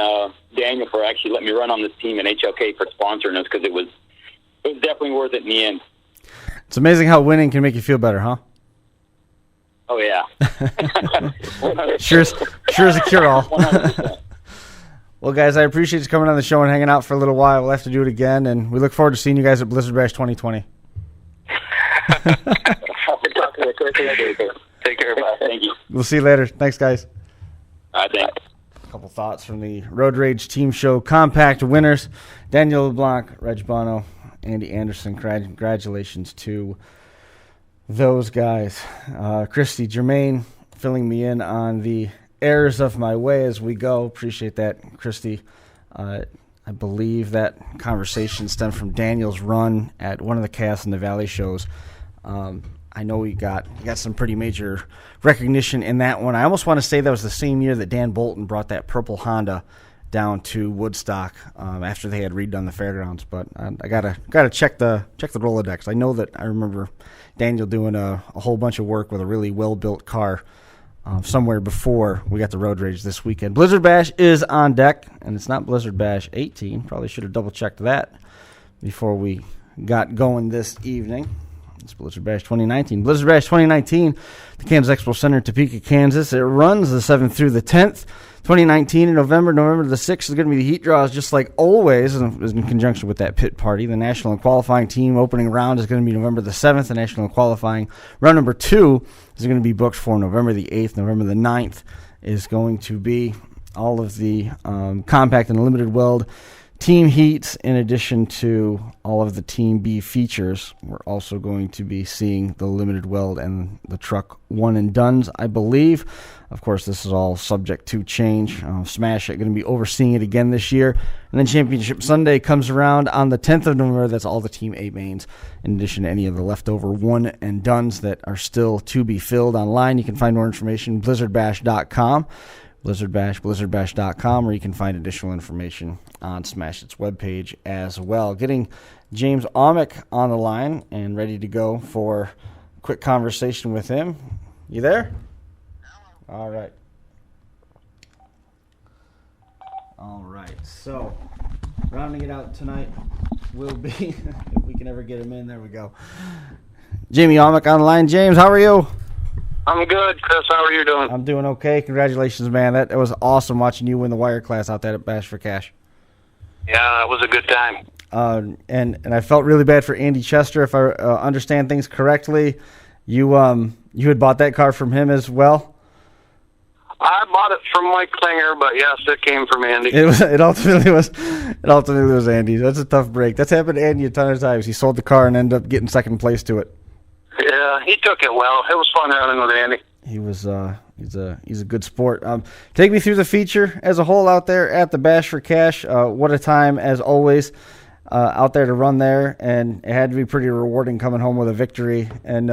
Daniel for actually letting me run on this team, and HLK for sponsoring us because it was definitely worth it in the end. It's amazing how winning can make you feel better, huh? Oh yeah. Sure is a cure-all. 100%. Well, guys, I appreciate you coming on the show and hanging out for a little while. We'll have to do it again, and we look forward to seeing you guys at Blizzard Bash 2020. Take care, bye. Thank you. We'll see you later. Thanks, guys. All right, thanks. A couple thoughts from the Road Rage Team Show Compact winners. Daniel LeBlanc, Reg Bonneau, Andy Anderson. Congratulations to those guys. Christy Germain filling me in on the errors of my way as we go. Appreciate that, Christy. I believe that conversation stemmed from Daniel's run at one of the Chaos in the Valley shows. I know we got some pretty major recognition in that one. I almost want to say that was the same year that Dan Bolton brought that purple Honda down to Woodstock after they had redone the fairgrounds. But I gotta check the Rolodex. I know that I remember Daniel doing a whole bunch of work with a really well built car somewhere before we got the Road Rage this weekend. Blizzard Bash is on deck, and it's not Blizzard Bash 18. Probably should have double checked that before we got going this evening. It's Blizzard Bash 2019. Blizzard Bash 2019, the Kansas Expo Center in Topeka, Kansas. It runs the 7th through the 10th. 2019 in November the 6th is going to be the heat draws, just like always, in conjunction with that pit party. The national and qualifying team opening round is going to be November the 7th. The national and qualifying round number 2 is going to be booked for November the 8th. November the 9th is going to be all of the compact and limited weld team heats, in addition to all of the Team B features. We're also going to be seeing the limited weld and the truck one and dones, I believe. Of course, this is all subject to change. Smash it going to be overseeing it again this year. And then Championship Sunday comes around on the 10th of November. That's all the Team A mains, in addition to any of the leftover one and dones that are still to be filled online. You can find more information at blizzardbash.com. blizzardbash.com, or you can find additional information on Smash It's webpage as well. Getting James Aumick on the line and ready to go for a quick conversation with him. You there? All right. All right. So, rounding it out tonight will be, if we can ever get him in, there we go. Jamie Aumick on the line. James, how are you? I'm good, Chris. How are you doing? I'm doing okay. Congratulations, man. That was awesome watching you win the wire class out there at Bash for Cash. Yeah, it was a good time. And I felt really bad for Andy Chester. If I understand things correctly, you had bought that car from him as well. I bought it from Mike Klinger, but yes, it came from Andy. It ultimately was Andy. That's a tough break. That's happened to Andy a ton of times. He sold the car and ended up getting second place to it. Yeah, he took it well. It was fun running with Andy. He was he's a good sport. Take me through the feature as a whole out there at the Bash for Cash. What a time as always out there to run there, and it had to be pretty rewarding coming home with a victory and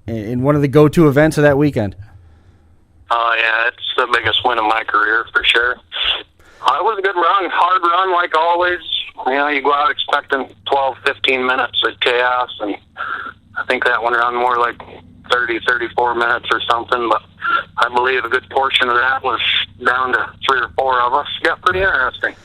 in one of the go-to events of that weekend. Oh, yeah, it's the biggest win of my career for sure. It was a good run, hard run like always. You know, you go out expecting 12, 15 minutes of chaos, and I think that one ran more like 30, 34 minutes or something, but I believe a good portion of that was down to 3 or 4 of us. Got pretty interesting.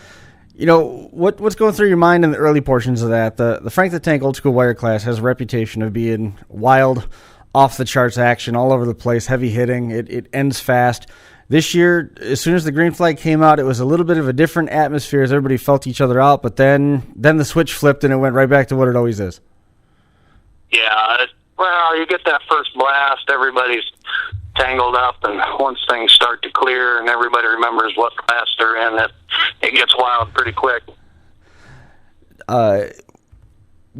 You know, what's going through your mind in the early portions of that? The Frank the Tank Old School Wire Class has a reputation of being wild, off-the-charts action, all over the place, heavy hitting. It ends fast. This year, as soon as the green flag came out, it was a little bit of a different atmosphere as everybody felt each other out, but then the switch flipped and it went right back to what it always is. Yeah, well, you get that first blast, everybody's tangled up, and once things start to clear and everybody remembers what class they're in, it gets wild pretty quick.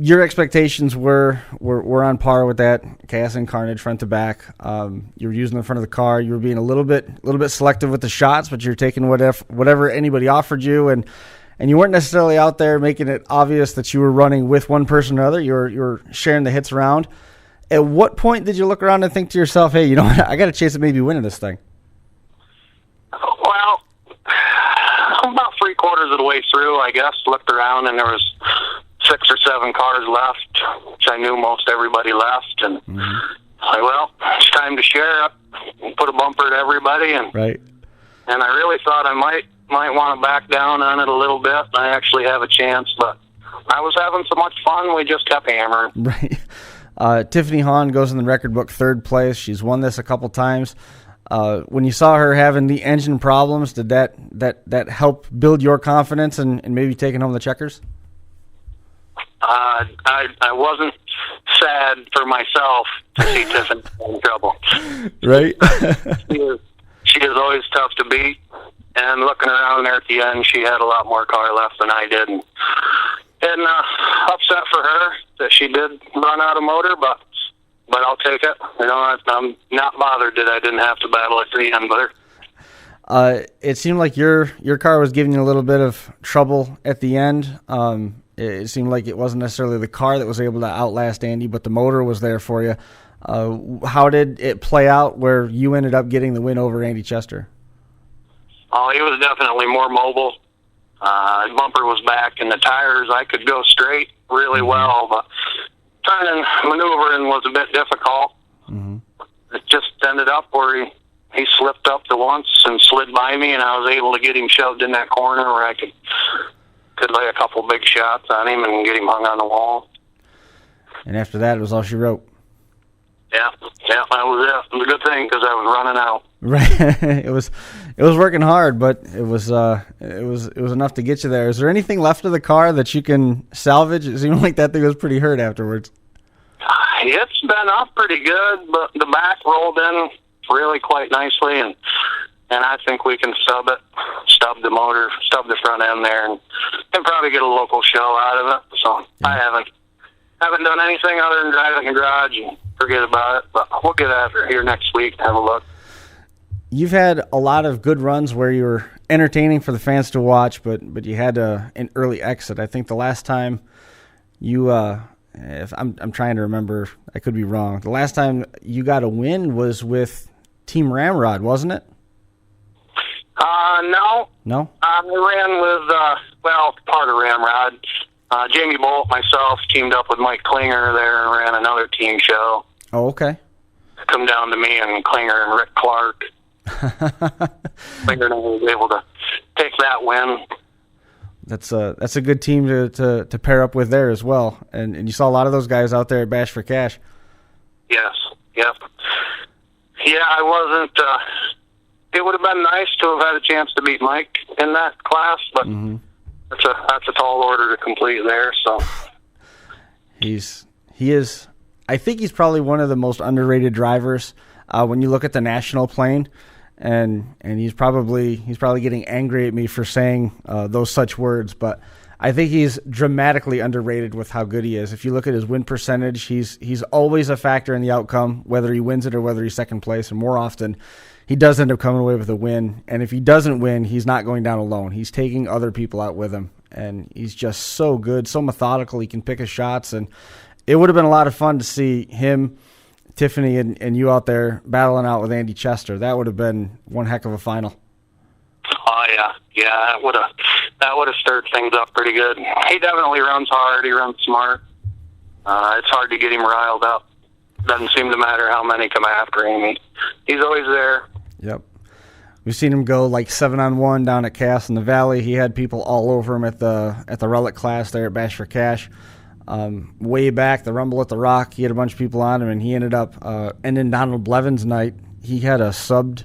Your expectations were on par with that. Chaos and Carnage front to back. You were using the front of the car. You were being a little bit selective with the shots, but you're taking whatever anybody offered you, and you weren't necessarily out there making it obvious that you were running with one person or another. You were sharing the hits around. At what point did you look around and think to yourself, hey, you know what? I got a chance of maybe winning this thing? Well, about 3/4 of the way through, I guess, looked around and there was 6 or 7 cars left, which I knew most everybody left, and like, well, it's time to share it. Put a bumper to everybody, and right. And I really thought I might want to back down on it a little bit. I actually have a chance, but I was having so much fun, we just kept hammering. Right. Tiffany Hahn goes in the record book 3rd place. She's won this a couple times. When you saw her having the engine problems, did that help build your confidence and maybe taking home the checkers? I wasn't sad for myself to see Tiffany in trouble. Right. She is always tough to beat, and looking around there at the end, she had a lot more car left than I did, and upset for her that she did run out of motor, but I'll take it. You know, I'm not bothered that I didn't have to battle it to the end with her. It seemed like your car was giving you a little bit of trouble at the end. It seemed like it wasn't necessarily the car that was able to outlast Andy, but the motor was there for you. How did it play out where you ended up getting the win over Andy Chester? Oh, he was definitely more mobile. The bumper was back, and the tires, I could go straight really well, but turning, maneuvering was a bit difficult. It just ended up where he slipped up to once and slid by me, and I was able to get him shoved in that corner where I could lay a couple big shots on him and get him hung on the wall. And after that, it was all she wrote. Yeah, that was it. It was a good thing because I was running out. Right, it was working hard, but it was enough to get you there. Is there anything left of the car that you can salvage? It seemed like that thing was pretty hurt afterwards. It's been up pretty good, but the back rolled in really quite nicely, and I think we can stub the motor, stub the front end there, and probably get a local show out of it. So yeah. I haven't done anything other than drive in the garage and forget about it, but we'll get after it here next week and have a look. You've had a lot of good runs where you were entertaining for the fans to watch, but you had an early exit. I think the last time you, if I'm trying to remember, I could be wrong. The last time you got a win was with Team Ramrod, wasn't it? No. No? I ran with, part of Ramrod. Jamie Bolt, myself, teamed up with Mike Klinger there and ran another team show. Oh, okay. Come down to me and Klinger and Rick Clark. Figured I was able to take that win. That's a good team to pair up with there as well. And you saw a lot of those guys out there at Bash for Cash. Yes, yep. Yeah, I wasn't. It would have been nice to have had a chance to beat Mike in that class, but that's a tall order to complete there. So he is. I think he's probably one of the most underrated drivers when you look at the national plane. And he's probably getting angry at me for saying those such words, but I think he's dramatically underrated with how good he is. If you look at his win percentage, he's always a factor in the outcome, whether he wins it or whether he's second place, and more often he does end up coming away with a win. And if he doesn't win, he's not going down alone. He's taking other people out with him, and he's just so good, so methodical. He can pick his shots, and it would have been a lot of fun to see him, Tiffany, and you out there battling out with Andy Chester. That would have been one heck of a final. Oh yeah, that would have stirred things up pretty good. He definitely runs hard. He runs smart. It's hard to get him riled up. Doesn't seem to matter how many come after him. He's always there. Yep. We've seen him go like 7-on-1 down at Cass in the Valley. He had people all over him at the Relic class there at Bash for Cash. Way back, the Rumble at the Rock, he had a bunch of people on him, and he ended up ending Donald Blevin's night. He had a subbed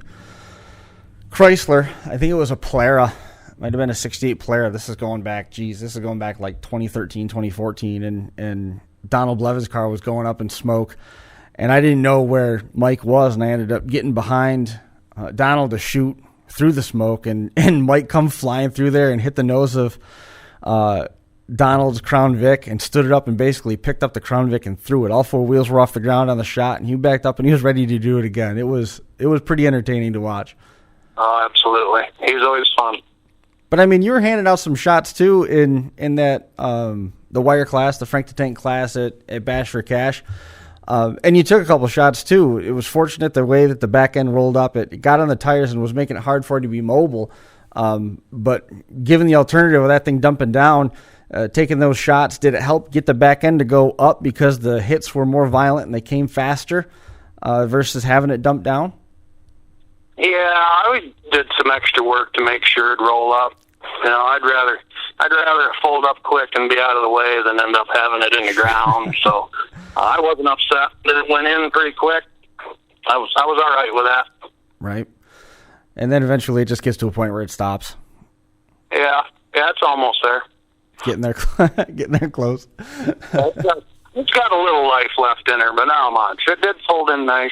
Chrysler. I think it was a Polara. It might have been a 68 Polara. This is going back like 2013, 2014, and Donald Blevin's car was going up in smoke, and I didn't know where Mike was, and I ended up getting behind Donald to shoot through the smoke, and Mike come flying through there and hit the nose of Donald's Crown Vic and stood it up and basically picked up the Crown Vic and threw it. All four wheels were off the ground on the shot, and he backed up and he was ready to do it again. It was pretty entertaining to watch. Oh, absolutely. He was always fun. But I mean, you were handing out some shots too in that the wire class, the Frank the Tank class at Bash for Cash. And you took a couple shots too. It was fortunate the way that the back end rolled up. It got on the tires and was making it hard for it to be mobile. But given the alternative of that thing dumping down, taking those shots, did it help get the back end to go up because the hits were more violent and they came faster versus having it dump down? Yeah, I did some extra work to make sure it'd roll up. You know, I'd rather it fold up quick and be out of the way than end up having it in the ground. So I wasn't upset that it went in pretty quick. I was all right with that. Right. And then eventually it just gets to a point where it stops. Yeah, it's almost there. Getting there close. It's got a little life left in her, but not much. It did fold in nice.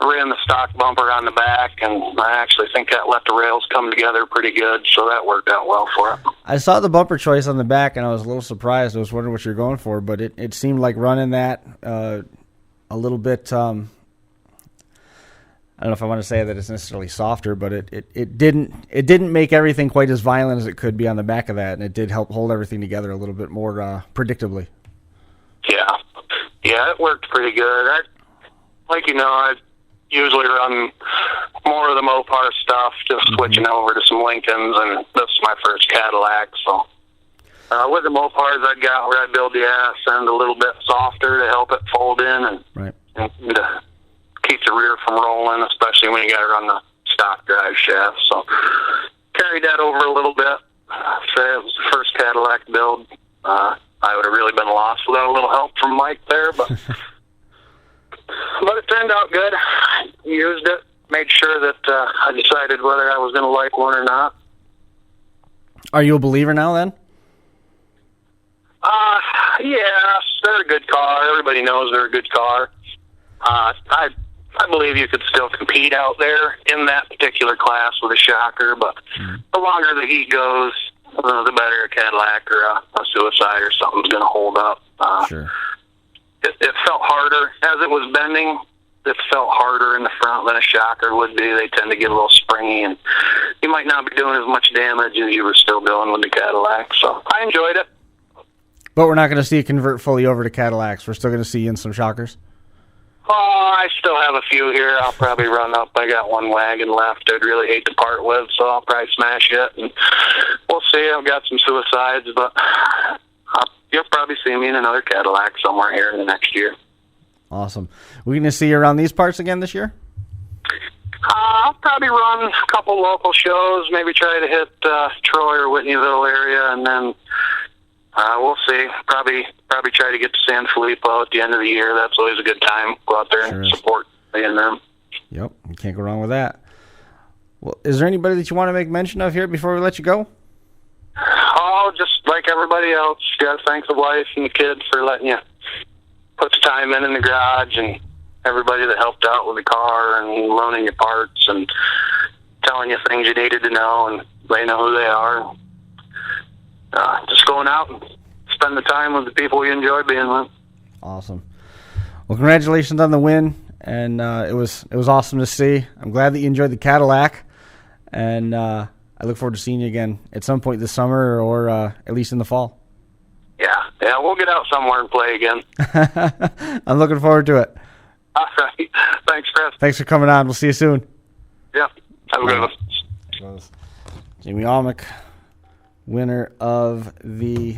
Ran the stock bumper on the back, and I actually think that let the rails come together pretty good, so that worked out well for it. I saw the bumper choice on the back, and I was a little surprised. I was wondering what you're going for, but it seemed like running that a little bit. I don't know if I want to say that it's necessarily softer, but it didn't make everything quite as violent as it could be on the back of that, and it did help hold everything together a little bit more predictably. Yeah, it worked pretty good. I usually run more of the Mopar stuff, just switching over to some Lincolns, and this is my first Cadillac. So with the Mopars I got where I build the ass end a little bit softer to help it fold in and to keep the rear from rolling, especially when you got to run the stock drive shaft. So carried that over a little bit. So it was the first Cadillac build. I would have really been lost without a little help from Mike there, but it turned out good. Used it, made sure that I decided whether I was going to like one or not. Are you a believer now then? Yeah, they're a good car. Everybody knows they're a good car. I believe you could still compete out there in that particular class with a shocker, but the longer the heat goes, the better a Cadillac or a Suicide or something's going to hold up. Sure. It felt harder as it was bending. It felt harder in the front than a shocker would be. They tend to get a little springy, and you might not be doing as much damage as you were still doing with the Cadillac. So I enjoyed it. But we're not going to see you convert fully over to Cadillacs. We're still going to see you in some shockers. Oh, I still have a few here. I'll probably run up. I got one wagon left I'd really hate to part with, so I'll probably smash it. And we'll see. I've got some Suicides, but you'll probably see me in another Cadillac somewhere here in the next year. Awesome. We're going to see you around these parts again this year? I'll probably run a couple local shows, maybe try to hit Troy or Whitneyville area, and then we'll see. Probably try to get to San Filippo at the end of the year. That's always a good time. Go out there and support them. Yep, you can't go wrong with that. Well, is there anybody that you want to make mention of here before we let you go? Oh, just like everybody else, you got to thank the wife and the kids for letting you put the time in the garage, and everybody that helped out with the car and loaning you parts and telling you things you needed to know, and they know who they are. Just going out and spend the time with the people you enjoy being with. Awesome. Well, congratulations on the win, and it was awesome to see. I'm glad that you enjoyed the Cadillac, and I look forward to seeing you again at some point this summer or at least in the fall. Yeah, we'll get out somewhere and play again. I'm looking forward to it. All right. Thanks, Chris. Thanks for coming on. We'll see you soon. Yeah. Have a good one. Jamie Aumick, winner of the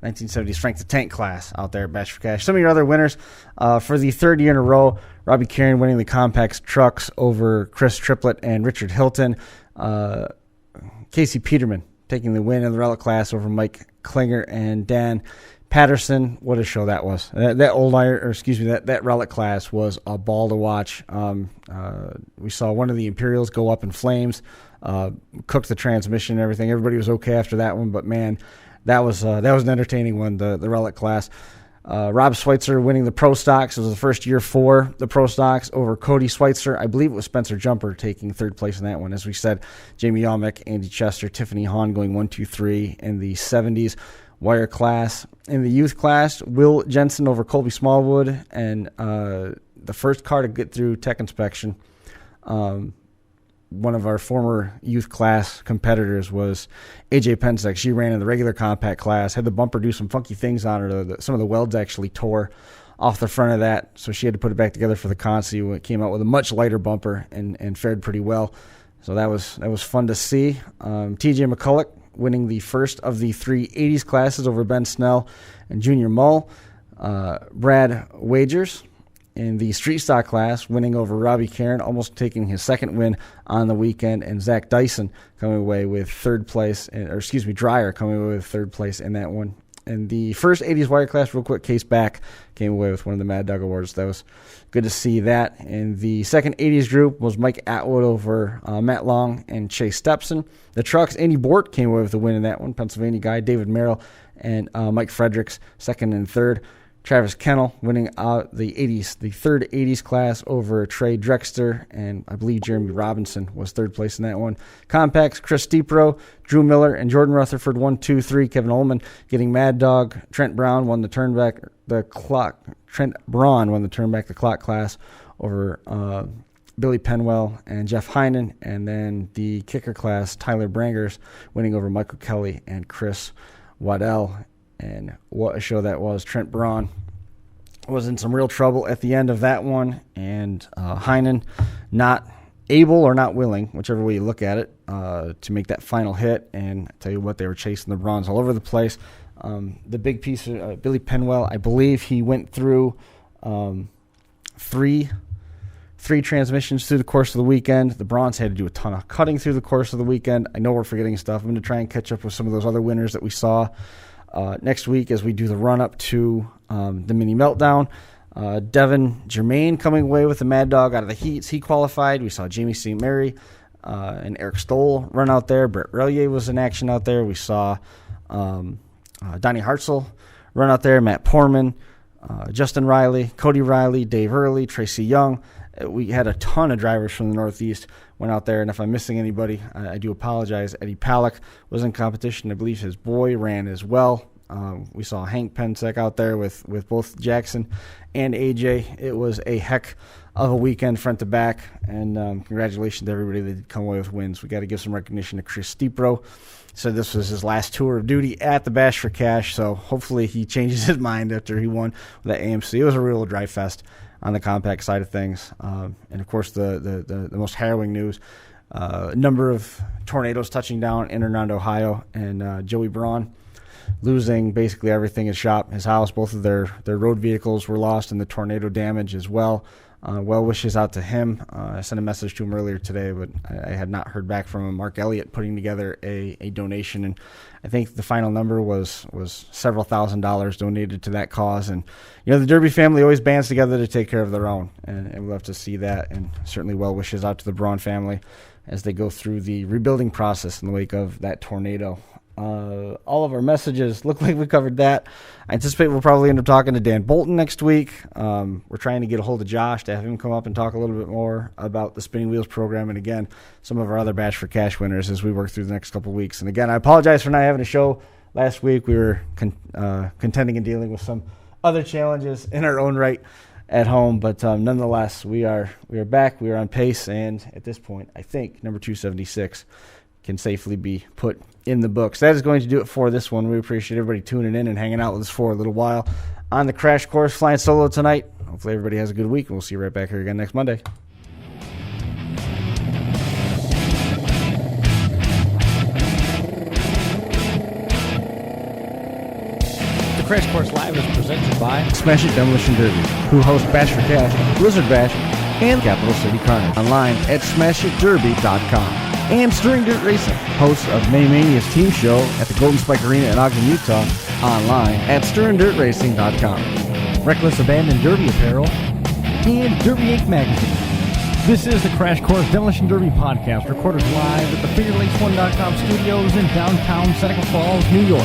1970s Frank the Tank class out there at Bash for Cash. Some of your other winners for the third year in a row, Robbie Karen winning the Compacts trucks over Chris Triplett and Richard Hilton. Casey Peterman taking the win in the relic class over Mike Klinger and Dan Patterson. What a show that was. That relic class was a ball to watch. We saw one of the Imperials go up in flames, cooked the transmission and everything. Everybody was okay after that one, but man, that was an entertaining one, the relic class. Rob Schweitzer winning the Pro Stocks. It was the first year for the Pro Stocks over Cody Schweitzer. I believe it was Spencer Jumper taking third place in that one. As we said, Jamie Aumick, Andy Chester, Tiffany Hahn going 1, 2, 3 in the 70s wire class. In the youth class, Will Jensen over Colby Smallwood, and the first car to get through tech inspection. One of our former youth class competitors was AJ Pensek. She ran in the regular compact class, had the bumper do some funky things on her. Some of the welds actually tore off the front of that, so she had to put it back together for the Consi. It came out with a much lighter bumper and fared pretty well. So that was fun to see. TJ McCulloch winning the first of the 3 80s classes over Ben Snell and Junior Mull. Brad Wagers in the street stock class, winning over Robbie Karen, almost taking his second win on the weekend, and Zach Dyson coming away with third place, Dreyer coming away with third place in that one. In the first 80s wire class, real quick, Case Back came away with one of the Mad Dog Awards. That was good to see that. In the second 80s group was Mike Atwood over Matt Long and Chase Stepson. The trucks, Andy Bort came away with the win in that one. Pennsylvania guy, David Merrill and Mike Fredericks, second and third. Travis Kennel winning out the third 80s class over Trey Drexter, and I believe Jeremy Robinson was third place in that one. Compacts, Chris Deepro, Drew Miller, and Jordan Rutherford 1, 2, 3. Kevin Ullman getting Mad Dog. Trent Brown won the clock class over Billy Penwell and Jeff Heinen, and then the kicker class, Tyler Brangers winning over Michael Kelly and Chris Waddell. And what a show that was. Trent Braun was in some real trouble at the end of that one, and Heinen not able or not willing, whichever way you look at it, to make that final hit. And I tell you what, they were chasing the Brauns all over the place. The big piece of Billy Penwell, I believe he went through three transmissions through the course of the weekend. The Brauns had to do a ton of cutting through the course of the weekend. I know we're forgetting stuff. I'm going to try and catch up with some of those other winners that we saw next week as we do the run-up to the mini meltdown. Devin Germain coming away with the Mad Dog out of the heats. He qualified. We saw Jamie St. Mary and Eric Stoll run out there. Brett Relier was in action out there. We saw Donnie Hartzell run out there. Matt Porman, Justin Riley, Cody Riley, Dave Early, Tracy Young. We had a ton of drivers from the Northeast went out there, and if I'm missing anybody, I do apologize. Eddie Palak was in competition. I believe his boy ran as well. We saw Hank Pensek out there with both Jackson and AJ. It was a heck of a weekend front to back, and congratulations to everybody that did come away with wins. We got to give some recognition to Chris Stepro. Said this was his last tour of duty at the Bash for Cash, so hopefully he changes his mind after he won with that AMC. It was a real drive fest on the compact side of things. And, of course, the most harrowing news, number of tornadoes touching down in Hernando, Ohio, and Joey Braun losing basically everything, his shop, his house. Both of their road vehicles were lost in the tornado damage as well. Well wishes out to him. I sent a message to him earlier today, but I had not heard back from him. Mark Elliott putting together a donation, and I think the final number was several $1,000s donated to that cause. And the Derby family always bands together to take care of their own, and we'll have to see that. And certainly well wishes out to the Braun family as they go through the rebuilding process in the wake of that tornado. All of our messages look like we covered that. I anticipate we'll probably end up talking to Dan Bolton next week. We're trying to get a hold of Josh to have him come up and talk a little bit more about the Spinning Wheels program, and again, some of our other Bash for Cash winners as we work through the next couple of weeks. And again, I apologize for not having a show last week. We were contending and dealing with some other challenges in our own right at home, but nonetheless, we are back. We are on pace, and at this point, I think number 276 can safely be put in the books. That is going to do it for this one. We appreciate everybody tuning in and hanging out with us for a little while on the Crash Course, flying solo tonight. Hopefully everybody has a good week, and we'll see you right back here again next Monday. The Crash Course Live is presented by Smash It Demolition Derby, who host Bash for Cash, Blizzard Bash, and Capital City Carnage. Online at smashitderby.com. And Stirring Dirt Racing, hosts of May Mania's team show at the Golden Spike Arena in Ogden, Utah, online at stirringdirtracing.com. Reckless Abandon Derby Apparel, and Derby Inc. Magazine. This is the Crash Course Demolition Derby podcast, recorded live at the FingerLakes1.com studios in downtown Seneca Falls, New York.